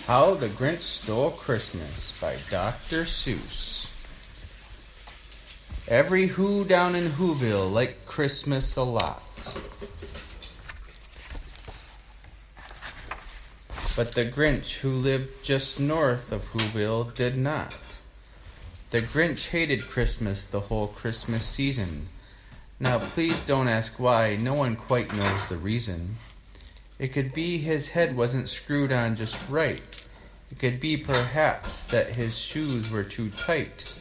How the Grinch Stole Christmas by Dr. Seuss. Every Who down in Whoville liked Christmas a lot. But the Grinch, who lived just north of Whoville, did not. The Grinch hated Christmas the whole Christmas season. Now please don't ask why, no one quite knows the reason. It could be his head wasn't screwed on just right. It could be perhaps that his shoes were too tight.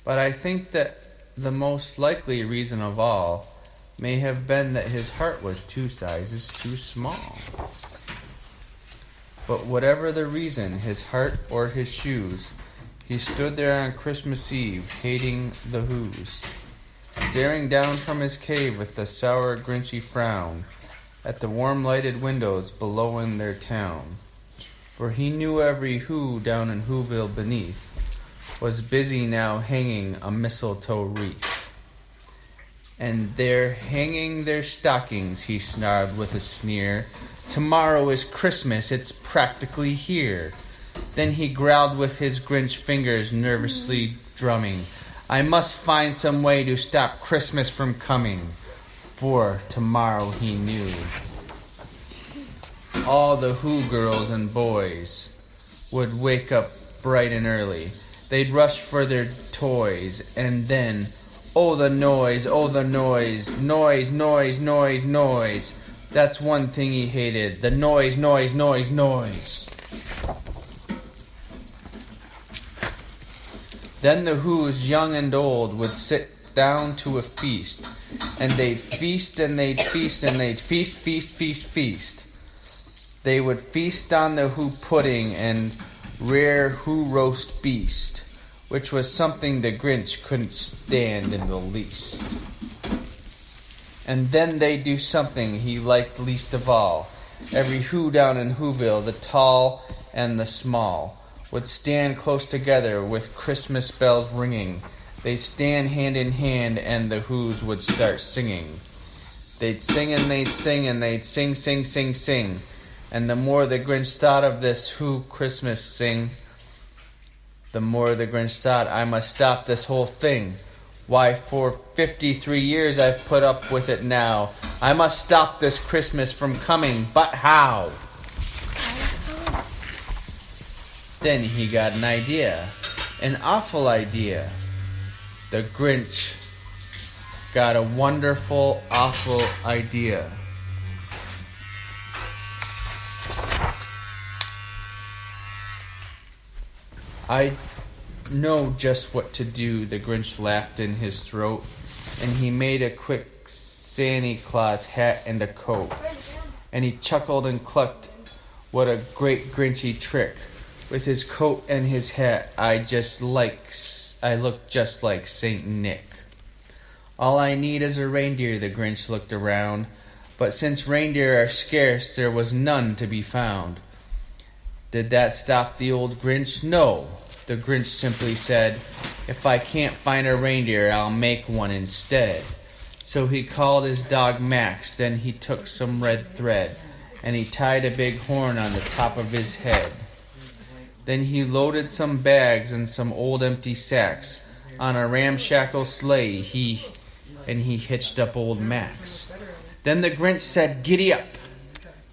But I think that the most likely reason of all may have been that his heart was 2 sizes too small. But whatever the reason, his heart or his shoes, he stood there on Christmas Eve, hating the Who's, staring down from his cave with a sour, grinchy frown at the warm lighted windows below in their town. For he knew every Who down in Whoville beneath was busy now hanging a mistletoe wreath. And they're hanging their stockings, he snarled with a sneer. Tomorrow is Christmas, it's practically here. Then he growled with his Grinch fingers nervously drumming. I must find some way to stop Christmas from coming. For tomorrow he knew all the Who girls and boys would wake up bright and early. They'd rush for their toys, and then, oh the noise, noise, noise, noise, noise. That's one thing he hated, the noise, noise, noise, noise. Then the Who's, young and old, would sit down to a feast, and they'd feast and they'd feast and they'd feast, feast, feast, feast. They would feast on the Who pudding and rare Who roast beast, which was something the Grinch couldn't stand in the least. And then they'd do something he liked least of all. Every Who down in Whoville, the tall and the small, would stand close together with Christmas bells ringing. They'd stand hand in hand and the Who's would start singing. They'd sing and they'd sing and they'd sing, sing, sing, sing. And the more the Grinch thought of this Who Christmas sing, the more the Grinch thought, I must stop this whole thing. Why, for 53 years I've put up with it now. I must stop this Christmas from coming, but how? Then he got an idea, an awful idea. The Grinch got a wonderful, awful idea. I know just what to do, the Grinch laughed in his throat, and he made a quick Santa Claus hat and a coat. And he chuckled and clucked, what a great Grinchy trick. With his coat and his hat, I look just like Saint Nick. All I need is a reindeer, the Grinch looked around, but since reindeer are scarce, there was none to be found. Did that stop the old Grinch? No, the Grinch simply said, if I can't find a reindeer, I'll make one instead. So he called his dog Max, then he took some red thread, and he tied a big horn on the top of his head. Then he loaded some bags and some old empty sacks on a ramshackle sleigh, he hitched up old Max. Then the Grinch said, giddy up,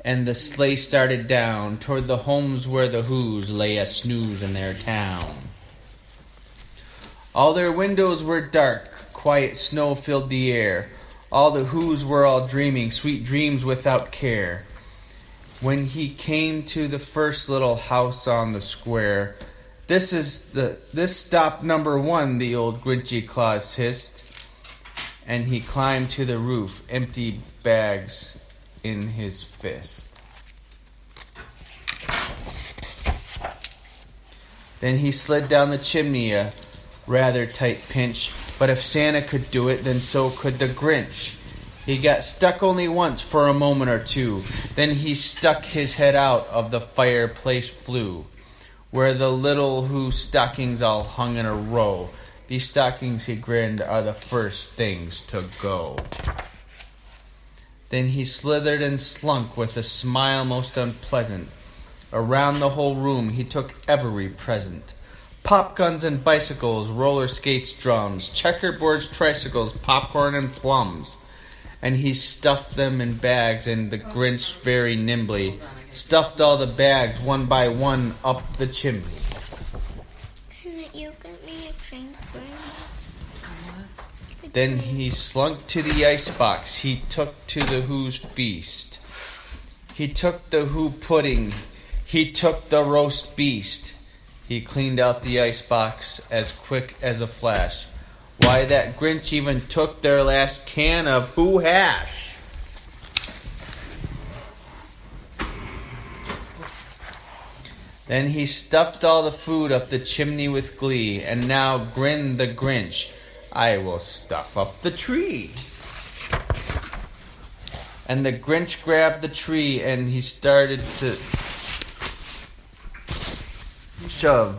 and the sleigh started down toward the homes where the Who's lay a snooze in their town. All their windows were dark, quiet snow filled the air. All the Who's were all dreaming sweet dreams without care. When he came to the first little house on the square, this stop number 1, the old Grinchy Claus hissed, and he climbed to the roof, empty bags in his fist. Then he slid down the chimney, a rather tight pinch, but if Santa could do it, then so could the Grinch. He got stuck only once for a moment or two. Then he stuck his head out of the fireplace flue, where the little Who stockings all hung in a row. These stockings, he grinned, are the first things to go. Then he slithered and slunk with a smile most unpleasant Around the whole room he took every present. Pop guns and bicycles, roller skates, drums, checkerboards, tricycles, popcorn, and plums. And he stuffed them in bags, and the Grinch very nimbly stuffed all the bags one by one up the chimney. Can you get me a drink, Grandma? Then he slunk to the icebox. He took to the Who's feast. He took the Who pudding. He took the roast beast. He cleaned out the icebox as quick as a flash. Why, that Grinch even took their last can of Who hash. Then he stuffed all the food up the chimney with glee, and now grinned the Grinch, I will stuff up the tree. And the Grinch grabbed the tree and he started to shove.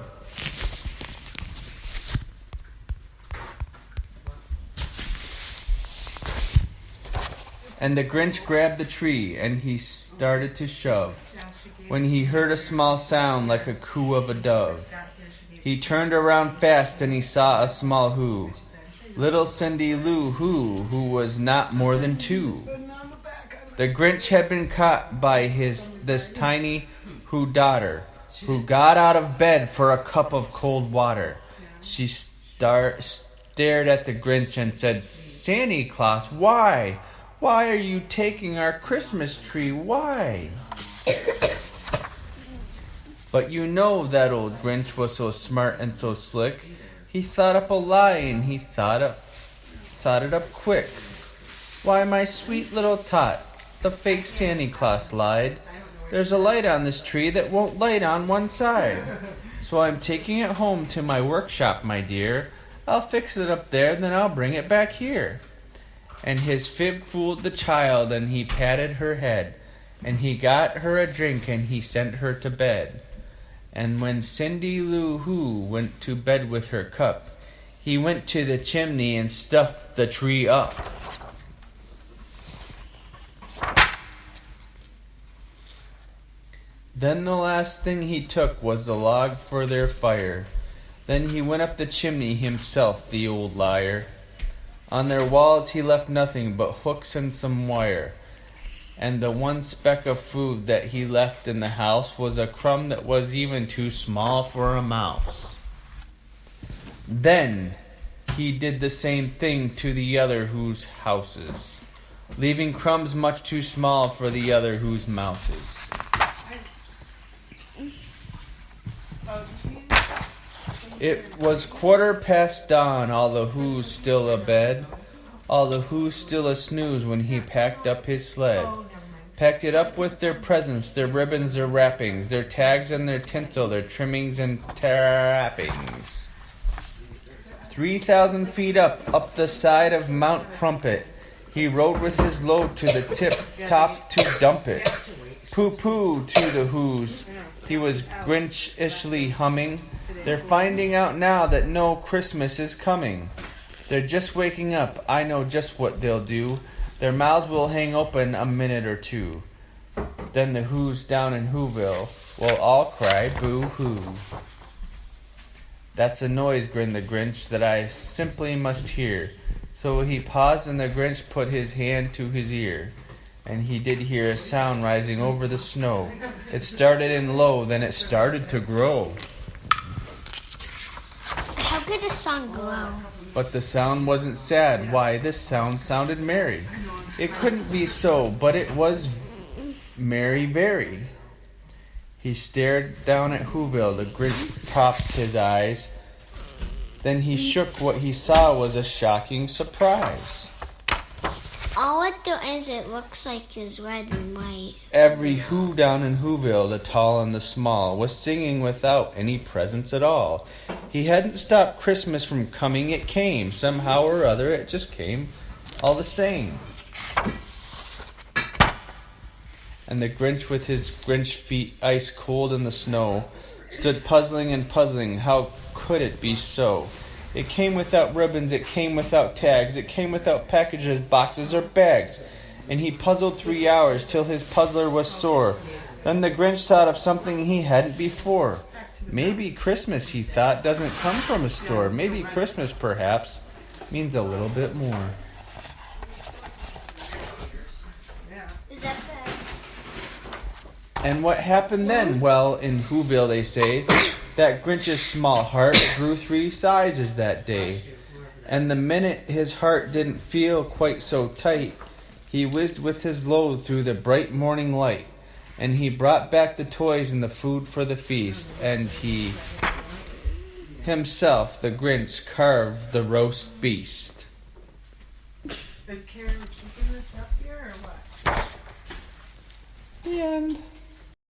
And the Grinch grabbed the tree and he started to shove. When he heard a small sound like a coo of a dove, he turned around fast and he saw a small Who. Little Cindy Lou who was not more than 2. The Grinch had been caught by this tiny Who daughter, who got out of bed for a cup of cold water. She stared at the Grinch and said, Santa Claus, why? Why are you taking our Christmas tree? Why? But you know that old Grinch was so smart and so slick. He thought up a lie and he thought it up quick. Why, my sweet little tot, the fake Santa Claus lied. There's a light on this tree that won't light on one side. So I'm taking it home to my workshop, my dear. I'll fix it up there, then I'll bring it back here. And his fib fooled the child, and he patted her head, and he got her a drink, and he sent her to bed. And when Cindy Lou Who went to bed with her cup, he went to the chimney and stuffed the tree up. Then the last thing he took was the log for their fire. Then he went up the chimney himself, the old liar. On their walls he left nothing but hooks and some wire. And the one speck of food that he left in the house was a crumb that was even too small for a mouse. Then he did the same thing to the other Who's houses, leaving crumbs much too small for the other Who's mouses. It was 15:15, dawn, all the Who's still abed, all the Who's still a snooze when he packed up his sled. Packed it up with their presents, their ribbons, their wrappings, their tags and their tinsel, their trimmings and trappings. 3,000 feet up the side of Mount Crumpet, he rode with his load to the tip top to dump it. Pooh-pooh to the Who's, he was Grinch-ishly humming. They're finding out now that no Christmas is coming. They're just waking up, I know just what they'll do. Their mouths will hang open a minute or two. Then the Who's down in Whoville will all cry boo-hoo. That's a noise, grinned the Grinch, that I simply must hear. So he paused and the Grinch put his hand to his ear. And he did hear a sound rising over the snow. It started in low, then it started to grow. How could a song grow? But the sound wasn't sad. Why, this sound sounded merry. It couldn't be so, but it was merry very. He stared down at Whoville. The Grinch popped his eyes. Then he shook. What he saw was a shocking surprise. All it is, it looks like is red and white. Every Who down in Whoville, the tall and the small, was singing without any presents at all. He hadn't stopped Christmas from coming, it came. Somehow or other, it just came all the same. And the Grinch with his Grinch feet ice cold in the snow stood puzzling and puzzling, how could it be so? It came without ribbons, it came without tags, it came without packages, boxes, or bags. And he puzzled 3 hours till his puzzler was sore. Then the Grinch thought of something he hadn't before. Maybe Christmas, he thought, doesn't come from a store. Maybe Christmas, perhaps, means a little bit more. Is that bad? And what happened then? Well, in Whoville, they say, that Grinch's small heart grew 3 sizes that day. And the minute his heart didn't feel quite so tight, he whizzed with his load through the bright morning light. And he brought back the toys and the food for the feast. And he himself, the Grinch, carved the roast beast. Is Karen keeping this up here or what? The end.